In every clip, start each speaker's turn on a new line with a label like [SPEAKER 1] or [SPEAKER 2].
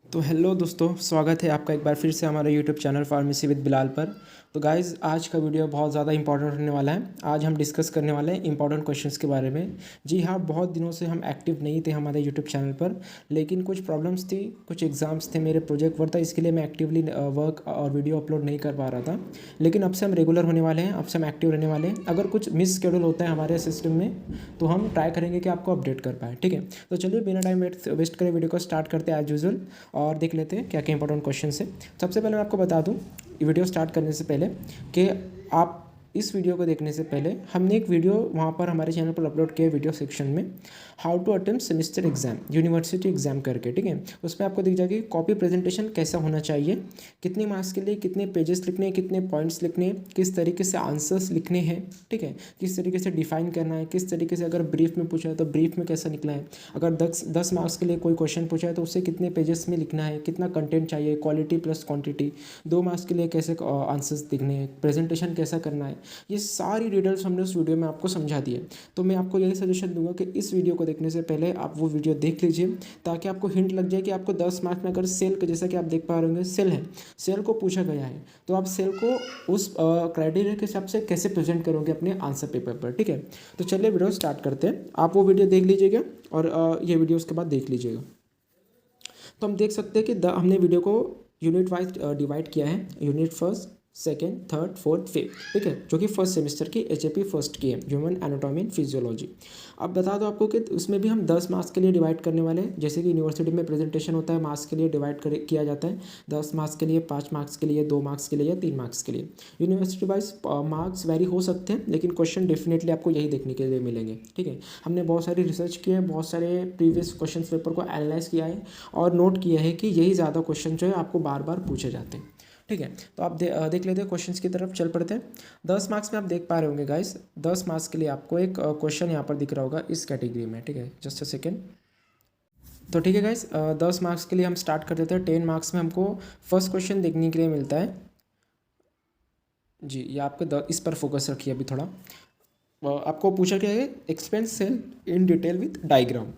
[SPEAKER 1] तो हेलो दोस्तों, स्वागत है आपका एक बार फिर से हमारे YouTube channel pharmacy with Bilal पर। तो गाइज़, आज का वीडियो बहुत ज़्यादा इंपॉर्टेंट होने वाला है। आज हम डिस्कस करने वाले हैं इंपॉर्टेंट क्वेश्चंस के बारे में। जी हाँ, बहुत दिनों से हम एक्टिव नहीं थे हमारे यूट्यूब चैनल पर, लेकिन कुछ प्रॉब्लम्स थी, कुछ एग्जाम्स थे, मेरे प्रोजेक्ट वर्क था, इसके लिए मैं एक्टिवली वर्क और वीडियो अपलोड नहीं कर पा रहा था। लेकिन अब से हम रेगुलर होने वाले हैं, अब से हम एक्टिव रहने वाले हैं। अगर कुछ मिस शेड्यूल होता है हमारे सिस्टम में तो हम ट्राई करेंगे कि आपको अपडेट कर पाए। ठीक है, तो चलिए बिना टाइम वेस्ट करें वीडियो को स्टार्ट करते हैं एज यूजुअल और देख लेते हैं क्या क्या इंपॉर्टेंट क्वेश्चन है। सबसे पहले मैं आपको बता दूं वीडियो स्टार्ट करने से पहले कि आप इस वीडियो को देखने से पहले हमने एक वीडियो वहाँ पर हमारे चैनल पर अपलोड किया वीडियो सेक्शन में, how to attempt semester exam university exam करके। ठीक है, उसमें आपको दिख जाएगी कॉपी प्रेजेंटेशन कैसा होना चाहिए, कितने मार्क्स के लिए कितने पेजेस लिखने हैं, कितने पॉइंट्स लिखने हैं, किस तरीके से आंसर्स लिखने हैं। ठीक है, किस तरीके से डिफाइन करना है, किस तरीके से अगर ब्रीफ में पूछा है तो ब्रीफ में कैसा निकला है, अगर 10 मार्क्स के लिए कोई क्वेश्चन पूछा है तो उससे कितने पेजेस में लिखना है, कितना कंटेंट चाहिए, क्वालिटी प्लस क्वांटिटी, 2 मार्क्स के लिए कैसे आंसर्स लिखने हैं, प्रेजेंटेशन कैसा करना है, ये सारी डिटेल्स हमने उस वीडियो में आपको समझा दी है। तो मैं आपको यही सजेशन दूंगा कि इस वीडियो को देखने से पहले आप वो वीडियो देख लीजिए, ताकि आपको हिंट लग जाए कि आपको 10 मार्क्स में अगर सेल का, जैसा कि आप देख पा रहे होंगे सेल है, सेल को पूछा गया है, तो आप सेल को उस क्राइटेरिया के हिसाब से कैसे प्रेजेंट करोगे अपने आंसर पेपर पर। ठीक है, तो चलिए वीडियो स्टार्ट करते हैं। आप वो वीडियो देख लीजिएगा और ये वीडियो उसके बाद देख लीजिएगा। तो हम देख सकते हैं कि हमने वीडियो को यूनिट वाइज डिवाइड किया है, unit first, second, third, fourth, fifth. ठीक है, जो कि फर्स्ट सेमेस्टर की एचएपी फर्स्ट की है, ह्यूमन एनाटॉमी एंड फिजियोलॉजी। अब बता दो आपको कि उसमें भी हम 10 मार्क्स के लिए डिवाइड करने वाले हैं। जैसे कि यूनिवर्सिटी में प्रेजेंटेशन होता है, मार्क्स के लिए डिवाइड किया जाता है, 10 मार्क्स के लिए, 5 मार्क्स के लिए, 2 मार्क्स के लिए या 3 मार्क्स के लिए। यूनिवर्सिटी वाइज मार्क्स वेरी हो सकते हैं, लेकिन क्वेश्चन डेफिनेटली आपको यही देखने के लिए मिलेंगे। ठीक है, हमने बहुत सारी रिसर्च की है, बहुत सारे प्रीवियस क्वेश्चन पेपर को एनालाइज किया है और नोट किया है कि यही ज़्यादा क्वेश्चन जो है आपको बार बार पूछे जाते हैं। ठीक है, तो आप देख लेते हैं, क्वेश्चंस की तरफ चल पड़ते हैं। 10 मार्क्स में आप देख पा रहे होंगे गाइस, 10 मार्क्स के लिए आपको एक क्वेश्चन यहाँ पर दिख रहा होगा इस कैटेगरी में। ठीक है, जस्ट अ सेकेंड। तो ठीक है गाइस, 10 मार्क्स के लिए हम स्टार्ट कर देते हैं। 10 मार्क्स में हमको फर्स्ट क्वेश्चन देखने के लिए मिलता है जी, ये आपको इस पर फोकस रखिए अभी थोड़ा। आपको पूछा गया है explain cell in detail with diagram.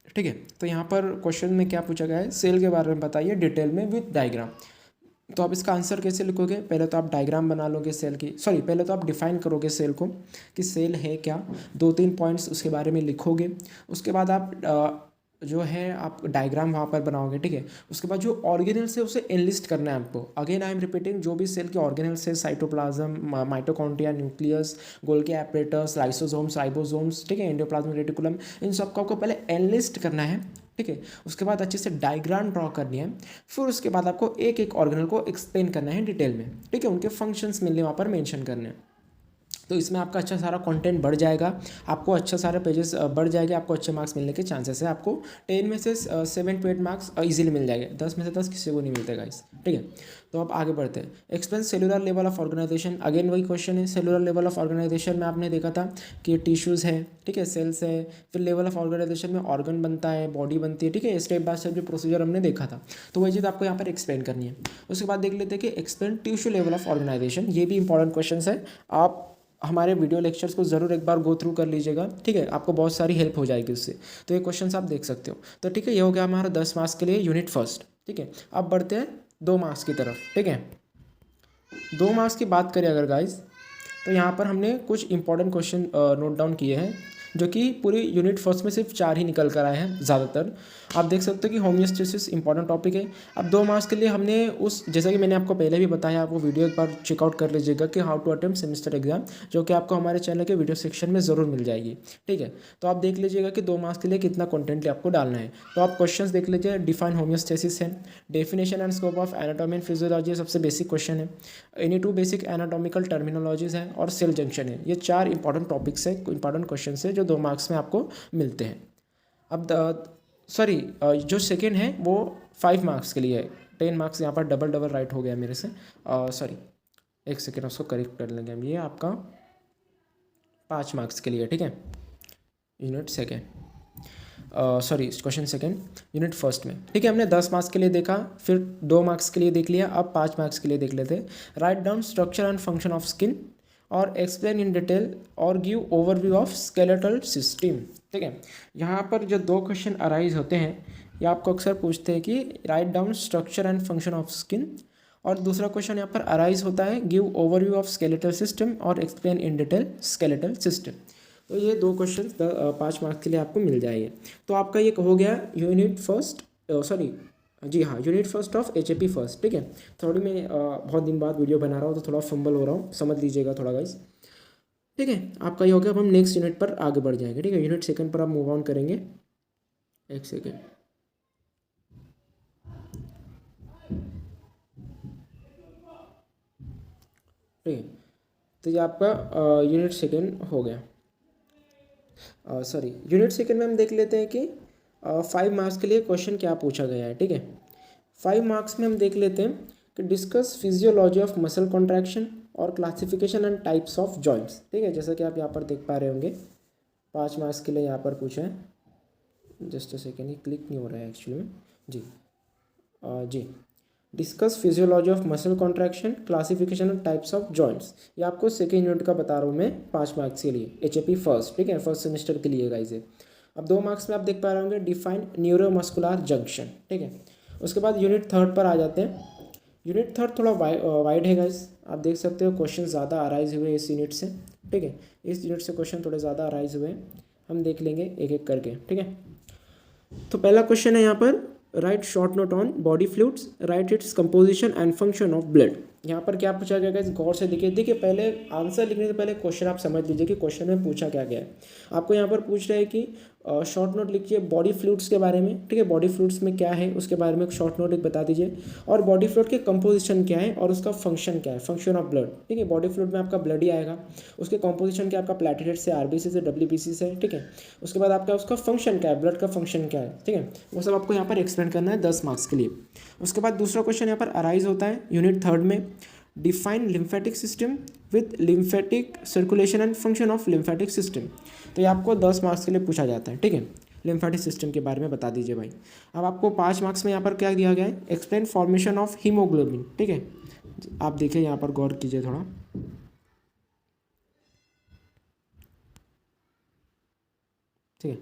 [SPEAKER 1] ठीक है, तो यहाँ पर क्वेश्चन में क्या पूछा गया है, सेल के बारे में बताइए डिटेल में विथ डायग्राम। तो आप इसका आंसर कैसे लिखोगे, पहले तो आप डायग्राम बना लोगे सेल की, सॉरी पहले तो आप डिफाइन करोगे सेल को कि सेल है क्या, 2-3 पॉइंट्स उसके बारे में लिखोगे। उसके बाद आप जो है आप डायग्राम वहाँ पर बनाओगे। ठीक है, उसके बाद जो ऑर्गेनेल्स है उसे एनलिस्ट करना है आपको। अगेन आई एम रिपीटिंग, जो भी सेल के ऑर्गेनेल्स है, cytoplasm, mitochondria, nucleus, Golgi apparatus, lysosomes, ribosomes, ठीक है, एंडोप्लाज्मिक रेटिकुलम, इन सबको आपको पहले एनलिस्ट करना है। ठीक है, उसके बाद अच्छे से डायग्राम ड्रॉ करनी है, फिर उसके बाद आपको एक एक ऑर्गेनल को एक्सप्लेन करना है डिटेल में। ठीक है, उनके फंक्शंस मिलने वहाँ पर मेंशन करने हैं। तो इसमें आपका अच्छा सारा कंटेंट बढ़ जाएगा, आपको अच्छा सारे पेजेस बढ़ जाएंगे, आपको अच्छे मार्क्स मिलने के चांसेस है। आपको 10 में से 7 to 8 मार्क्स इजीली मिल जाएंगे, 10 में से 10 किसी को नहीं मिलते गाइस। ठीक है, तो अब आगे बढ़ते हैं। Explain cellular level of organisation. Again वही क्वेश्चन है, सेलुलर लेवल ऑफ ऑर्गेनाइजेशन में आपने देखा था कि टिश्यूज़ है, ठीक है, सेल्स है, फिर लेवल ऑफ ऑर्गेनाइजेशन में ऑर्गन बनता है, बॉडी बनती है। ठीक है, स्टेप बाय स्टेप जो प्रोसीजर हमने देखा था, तो वही चीज़ आपको यहाँ पर एक्सप्लेन करनी है। उसके बाद देख लेते हैं कि explain tissue level of organisation. ये भी इंपॉर्टेंट क्वेश्चन है, आप हमारे वीडियो लेक्चर्स को ज़रूर एक बार गो थ्रू कर लीजिएगा। ठीक है, आपको बहुत सारी हेल्प हो जाएगी उससे। तो ये क्वेश्चन आप देख सकते हो। तो ठीक है, ये हो गया हमारा 10 मार्क्स के लिए यूनिट फर्स्ट। ठीक है, अब बढ़ते हैं 2 मार्क्स की तरफ। ठीक है, 2 मार्क्स की बात करें अगर गाइज, तो यहाँ पर हमने कुछ इंपॉर्टेंट क्वेश्चन नोट डाउन किए हैं, जो कि पूरी यूनिट फर्स्ट में सिर्फ 4 ही निकल कर आए हैं ज़्यादातर। आप देख सकते हो कि होमियोस्टेसिस इंपॉर्टेंट टॉपिक है। अब 2 मार्क्स के लिए हमने उस, जैसा कि मैंने आपको पहले भी बताया, आप वो वीडियो एक बार चेकआउट कर लीजिएगा कि how to attempt semester exam, जो कि आपको हमारे चैनल के वीडियो सेक्शन में ज़रूर मिल जाएगी। ठीक है, तो आप देख लीजिएगा कि 2 मार्क्स के लिए कितना कंटेंट आपको डालना है। तो आप क्वेश्चन देख लीजिए। डिफाइन होमियोस्टेसिस है, definition and scope of anatomy and physiology सबसे बेसिक क्वेश्चन है, एनी 2 बेसिक एनाटॉमिकल टर्मिनोलॉजीज है, और सेल जंक्शन है। ये 4 इंपॉर्टेंट टॉपिक्स है, इंपॉर्टेंट क्वेश्चन है जो 2 मार्क्स में आपको मिलते हैं। अब सॉरी, जो सेकेंड है वो 5 मार्क्स के लिए है। 10 मार्क्स यहाँ पर डबल डबल राइट हो गया मेरे से, सॉरी एक सेकेंड, उसको करेक्ट कर लेंगे हम। ये आपका 5 मार्क्स के लिए। ठीक है, unit second, sorry question second unit first में। ठीक है, हमने 10 मार्क्स के लिए देखा, फिर 2 मार्क्स के लिए देख लिया, अब 5 मार्क्स के लिए देख लेते हैं। Right down structure and function of skin और एक्सप्लेन इन डिटेल और give overview of skeletal system. ठीक है, यहाँ पर जो 2 क्वेश्चन अराइज होते हैं, ये आपको अक्सर पूछते हैं कि write down structure and function of skin. और दूसरा क्वेश्चन यहाँ पर अराइज होता है give overview of skeletal system और explain in detail skeletal system. तो ये दो क्वेश्चन 5 मार्क्स के लिए आपको मिल जाएंगे। तो आपका ये हो गया यूनिट फर्स्ट, सॉरी जी हाँ, unit first of HAP first. ठीक है, थोड़ी मैं बहुत दिन बाद वीडियो बना रहा हूँ तो थोड़ा फंबल हो रहा हूँ, समझ लीजिएगा थोड़ा गाइस। ठीक है, आपका ये हो गया। अब हम नेक्स्ट यूनिट पर आगे बढ़ जाएंगे। ठीक है, यूनिट सेकंड पर आप मूव ऑन करेंगे। एक सेकेंड। ठीक है, तो ये आपका यूनिट सेकंड हो गया। सॉरी, यूनिट सेकंड में हम देख लेते हैं कि 5 मार्क्स के लिए क्वेश्चन क्या पूछा गया है। ठीक है, 5 मार्क्स में हम देख लेते हैं कि discuss physiology of muscle contraction और classification and types of joints. ठीक है, जैसा कि आप यहाँ पर देख पा रहे होंगे 5 मार्क्स के लिए यहाँ पर पूछा है। जस्ट अ सेकेंड, ये क्लिक नहीं हो रहा है एक्चुअली में। जी जी, discuss physiology of muscle contraction, classification and types of joints. ये आपको सेकेंड यूनिट का बता रहा हूँ मैं, 5 मार्क्स के लिए HAP फर्स्ट। ठीक है, फर्स्ट सेमेस्टर के लिए गाइस। अब 2 मार्क्स में आप देख पा रहे होंगे डिफाइन न्यूरोमस्कुलर जंक्शन। ठीक है, उसके बाद यूनिट थर्ड पर आ जाते हैं। यूनिट थर्ड थोड़ा वाइड है गाइस, आप देख सकते हो क्वेश्चन ज़्यादा अराइज हुए इस यूनिट से। ठीक है, इस यूनिट से क्वेश्चन थोड़े ज़्यादा अराइज हुए, हम देख लेंगे एक एक करके। ठीक है, तो पहला क्वेश्चन है यहाँ पर right short note on body fluids, right its composition and function of blood. यहाँ पर क्या पूछा गया गाइस, गौर से देखिए पहले आंसर लिखने से पहले क्वेश्चन आप समझ लीजिए कि क्वेश्चन में पूछा क्या गया है। आपको यहाँ पर पूछ रहा है कि शॉर्ट नोट लिखिए बॉडी फ्लूइड्स के बारे में। ठीक है, बॉडी फ्लूइड्स में क्या है उसके बारे में शॉर्ट नोट एक बता दीजिए, और बॉडी फ्लूइड के कंपोजिशन क्या है और उसका फंक्शन क्या है, फंक्शन ऑफ ब्लड। ठीक है, बॉडी फ्लूइड में आपका ब्लड ही आएगा, उसके कंपोजिशन क्या आपका प्लेटलेट से, RBC से, WBC से। ठीक है, उसके बाद आपका उसका फंक्शन क्या है, ब्लड का फंक्शन क्या है। ठीक है, वो सब आपको यहाँ पर एक्सप्लेन करना है 10 मार्क्स के लिए। उसके बाद दूसरा क्वेश्चन यहाँ पर अराइज होता है यूनिट थर्ड में, define lymphatic system with lymphatic circulation and function of lymphatic system. तो ये आपको 10 मार्क्स के लिए पूछा जाता है। ठीक है, लिम्फेटिक सिस्टम के बारे में बता दीजिए भाई। अब आपको 5 मार्क्स में यहाँ पर क्या दिया गया है, एक्सप्लेन फॉर्मेशन ऑफ हीमोग्लोबिन। ठीक है, आप देखिए यहाँ पर गौर कीजिए थोड़ा। ठीक है,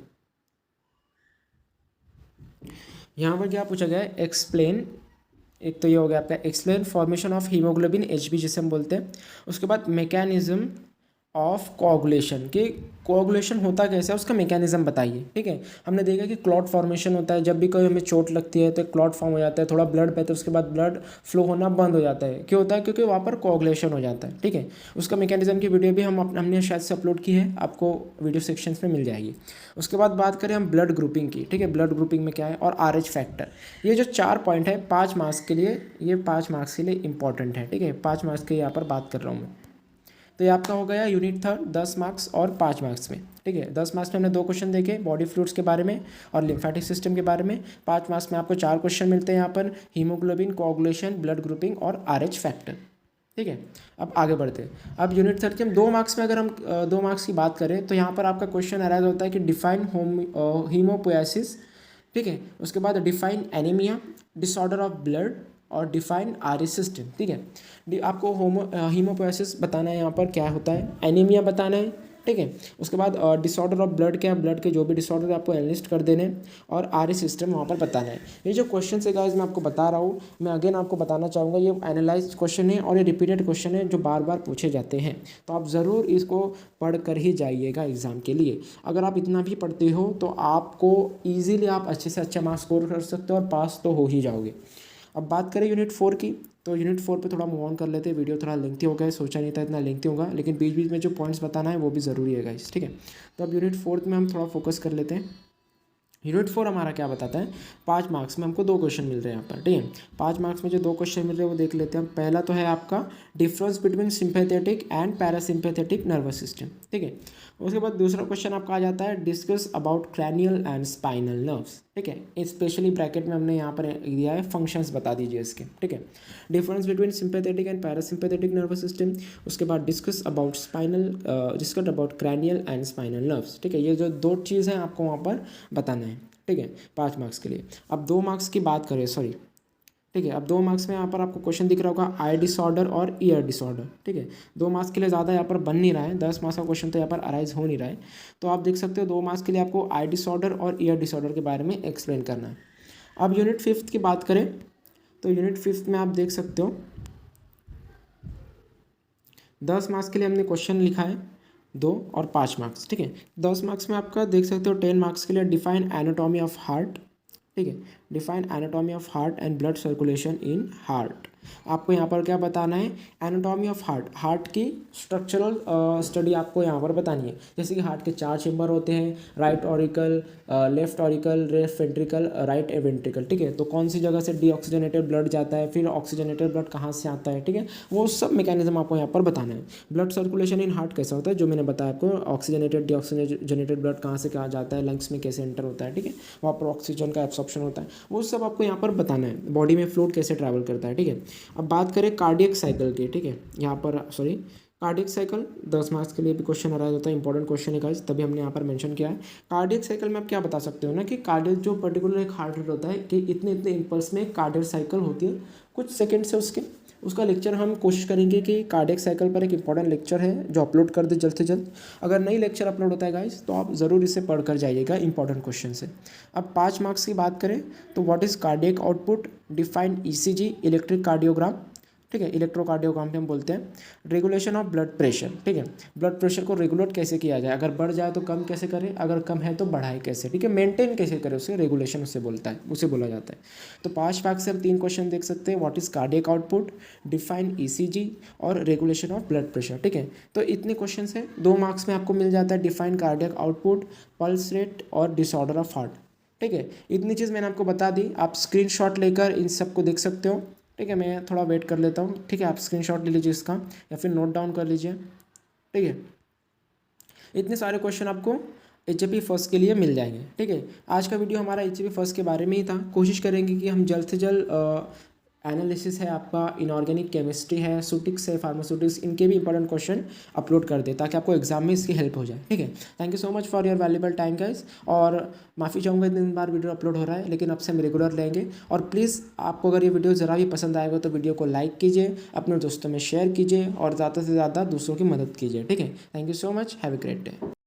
[SPEAKER 1] यहाँ पर क्या पूछा गया है, एक्सप्लेन, एक तो ये हो गया आपका explain formation of haemoglobin HB जिसे हम बोलते हैं। उसके बाद मैकेनिज्म ऑफ कोआगुलेशन, कि कोआगुलेशन होता कैसे है उसका मैकेनिज्म बताइए। ठीक है, हमने देखा कि क्लॉट फॉर्मेशन होता है, जब भी कोई हमें चोट लगती है तो क्लॉट फॉर्म हो जाता है, थोड़ा ब्लड बहता है, उसके बाद ब्लड फ्लो होना बंद हो जाता है। क्यों होता है, क्योंकि वहाँ पर कोआगुलेशन हो जाता है। ठीक है, उसका मैकेनिज्म की वीडियो भी हमने शायद से अपलोड की है, आपको वीडियो सेक्शन में मिल जाएगी। उसके बाद बात करें हम ब्लड ग्रुपिंग की। ठीक है, ब्लड ग्रुपिंग में क्या है, और RH फैक्टर। ये जो 4 पॉइंट है 5 मार्क्स के लिए, ये 5 मार्क्स के लिए इंपॉर्टेंट है। ठीक है, 5 मार्क्स के यहाँ पर बात कर रहा हूँ मैं। तो ये आपका हो गया यूनिट थर्ड 10 मार्क्स और 5 मार्क्स में। ठीक है, 10 मार्क्स में हमने 2 क्वेश्चन देखे बॉडी फ्लूइड्स के बारे में और लिम्फेटिक सिस्टम के बारे में। 5 मार्क्स में आपको 4 क्वेश्चन मिलते हैं यहाँ पर, हीमोग्लोबिन, कोआगुलेशन, ब्लड ग्रुपिंग और RH फैक्टर। ठीक है, अब आगे बढ़ते हैं। अब यूनिट थर्ड के हम 2 मार्क्स में अगर हम 2 मार्क्स की बात करें तो यहाँ पर आपका क्वेश्चन अराइज होता है कि डिफाइन हीमोपोएसिस। ठीक है, उसके बाद define anaemia, disorder of blood और डिफाइन RH सिस्टम। ठीक है, आपको हीमोपोएसिस बताना है, यहाँ पर क्या होता है, एनीमिया बताना है। ठीक है, उसके बाद डिसऑर्डर ऑफ ब्लड क्या है, ब्लड के जो भी डिसऑर्डर है आपको एनालिस्ट कर देने, और RH सिस्टम वहाँ पर बताना है। ये जो क्वेश्चन है गाइस मैं आपको बता रहा हूँ, मैं अगेन आपको बताना चाहूँगा ये एनालाइज क्वेश्चन है और ये रिपीटेड क्वेश्चन है जो बार बार पूछे जाते हैं। तो आप ज़रूर इसको पढ़ कर ही जाइएगा एग्ज़ाम के लिए। अगर आप इतना भी पढ़ते हो तो आपको ईजिली आप अच्छे से अच्छा मार्क्स स्कोर कर सकते हो और पास तो हो ही जाओगे। अब बात करें यूनिट 4 की, तो यूनिट 4 पे थोड़ा मूव ऑन कर लेते हैं। वीडियो थोड़ा लेंथी हो गया है, सोचा नहीं था इतना लेंथी होगा, लेकिन बीच बीच में जो पॉइंट्स बताना है वो भी ज़रूरी है गाइस। ठीक है, तो अब यूनिट 4 में हम थोड़ा फोकस कर लेते हैं। यूनिट 4 हमारा क्या बताता है, 5 मार्क्स में हमको 2 क्वेश्चन मिल रहे हैं यहाँ पर। ठीक है, 5 मार्क्स में जो 2 क्वेश्चन मिल रहे हैं वो देख लेते हैं। पहला तो है आपका difference between sympathetic and parasympathetic nervous system. ठीक है, उसके बाद दूसरा क्वेश्चन आपका आ जाता है discuss about cranial and spinal nerves. ठीक है, स्पेशली ब्रैकेट में हमने यहाँ पर दिया है फंक्शंस बता दीजिए इसके। ठीक है, difference between sympathetic and parasympathetic nervous system. उसके बाद discuss about discuss about cranial and spinal nerves. ठीक है, ये जो 2 चीज़ हैं आपको वहाँ पर बताना है। ठीक है, 5 मार्क्स के लिए। अब 2 मार्क्स की बात करें, सॉरी, ठीक है, अब 2 मार्क्स में यहाँ पर आपको क्वेश्चन दिख रहा होगा आई डिसऑर्डर और ईयर डिसऑर्डर। ठीक है, 2 मार्क्स के लिए ज़्यादा यहाँ पर बन नहीं रहा है, 10 मार्क्स का क्वेश्चन तो यहाँ पर अराइज हो नहीं रहा है। तो आप देख सकते हो 2 मार्क्स के लिए आपको आई डिसऑर्डर और ईयर डिसऑर्डर के बारे में एक्सप्लेन करना है। अब यूनिट 5 की बात करें तो यूनिट 5 में आप देख सकते हो 10 मार्क्स के लिए हमने क्वेश्चन लिखा है 2 और 5 मार्क्स, ठीक है। 10 मार्क्स में आपका देख सकते हो 10 मार्क्स के लिए डिफाइन एनाटॉमी ऑफ हार्ट, ठीक है। Define anatomy of heart and blood circulation in heart. आपको यहाँ पर क्या बताना है, एनाटॉमी ऑफ हार्ट, हार्ट की स्ट्रक्चरल स्टडी आपको यहाँ पर बतानी है। जैसे कि हार्ट के 4 चेम्बर होते हैं, right auricle, left auricle, left ventricle, right ventricle, ठीक है। तो कौन सी जगह से डीऑक्सीजनेटेड ब्लड जाता है, फिर ऑक्सीजनेटेड ब्लड कहाँ से आता है, ठीक है। वो सब मैकेनिज्म आपको यहाँ पर बताना है। ब्लड सर्कुलेशन इन हार्ट कैसा होता है, जो मैंने बताया आपको, ऑक्सीजनेटेड डीऑक्सीजनेटेड ब्लड कहाँ से कहाँ जाता है, लंग्स में कैसे एंटर होता है, ठीक है। वहाँ पर ऑक्सीजन का एब्सॉर्प्शन होता है, वो सब आपको यहाँ पर बताना है। बॉडी में फ्लूइड कैसे ट्रैवल करता है, ठीक है। अब बात करें कार्डियक साइकिल की, ठीक है। यहाँ पर सॉरी, कार्डियक साइकिल 10 मार्क्स के लिए भी क्वेश्चन आ रहा होता है, इंपॉर्टेंट क्वेश्चन है गाइस, तभी हमने यहाँ पर मेंशन किया है। कार्डियक साइकिल में आप क्या बता सकते हो ना कि कार्डियक जो पर्टिकुलर एक हार्ट रेट होता है कि इतने इतने इम्पल्स में कार्डियक साइकिल होती है, कुछ सेकेंड से उसका लेक्चर हम कोशिश करेंगे कि कार्डियक साइकिल पर एक इंपॉर्टेंट लेक्चर है जो अपलोड कर दे जल्द से जल्द। अगर नई लेक्चर अपलोड होता है गाइस तो आप ज़रूर इसे पढ़ कर जाइएगा, इंपॉर्टेंट क्वेश्चन से। अब 5 मार्क्स की बात करें तो what is cardiac output, define ECG, electric cardiogram, ठीक है, इलेक्ट्रोकार्डियोग्राम पे हम बोलते हैं। रेगुलेशन ऑफ ब्लड प्रेशर, ठीक है, ब्लड प्रेशर को रेगुलेट कैसे किया जाए, अगर बढ़ जाए तो कम कैसे करें, अगर कम है तो बढ़ाए कैसे, ठीक है, मेंटेन कैसे करें उसे, रेगुलेशन उसे बोला जाता है। तो 5 मार्क्स से हम 3 क्वेश्चन देख सकते हैं, what is cardiac output, define ECG और रेगुलेशन ऑफ ब्लड प्रेशर, ठीक है। तो इतने क्वेश्चन है, 2 मार्क्स में आपको मिल जाता है define cardiac output, pulse rate और डिसऑर्डर ऑफ हार्ट, ठीक है। इतनी चीज़ मैंने आपको बता दी, आप स्क्रीनशॉट लेकर इन सबको देख सकते हो, ठीक है। मैं थोड़ा वेट कर लेता हूँ, ठीक है, आप स्क्रीनशॉट ले लीजिए इसका या फिर नोट डाउन कर लीजिए, ठीक है। इतने सारे क्वेश्चन आपको एचएपी फर्स्ट के लिए मिल जाएंगे, ठीक है। आज का वीडियो हमारा एचएपी फर्स्ट के बारे में ही था। कोशिश करेंगे कि हम जल्द से जल्द एनालिसिस है आपका, इनऑर्गेनिक केमिस्ट्री है, सूटिक्स है, फार्मास्यूटिक्स, इनके भी इंपॉर्टेंट क्वेश्चन अपलोड कर दे ताकि आपको एग्जाम में इसकी हेल्प हो जाए, ठीक है। Thank you so much for your valuable time guys, और माफ़ी चाहूँगा इतने दिन बाद वीडियो अपलोड हो रहा है, लेकिन अब से हम रेगुलर लेंगे। और प्लीज़ आपको अगर ये वीडियो ज़रा भी पसंद आएगा तो वीडियो को लाइक कीजिए, अपने दोस्तों में शेयर कीजिए और ज़्यादा से ज़्यादा दूसरों की मदद कीजिए, ठीक है। Thank you so much, have a great day.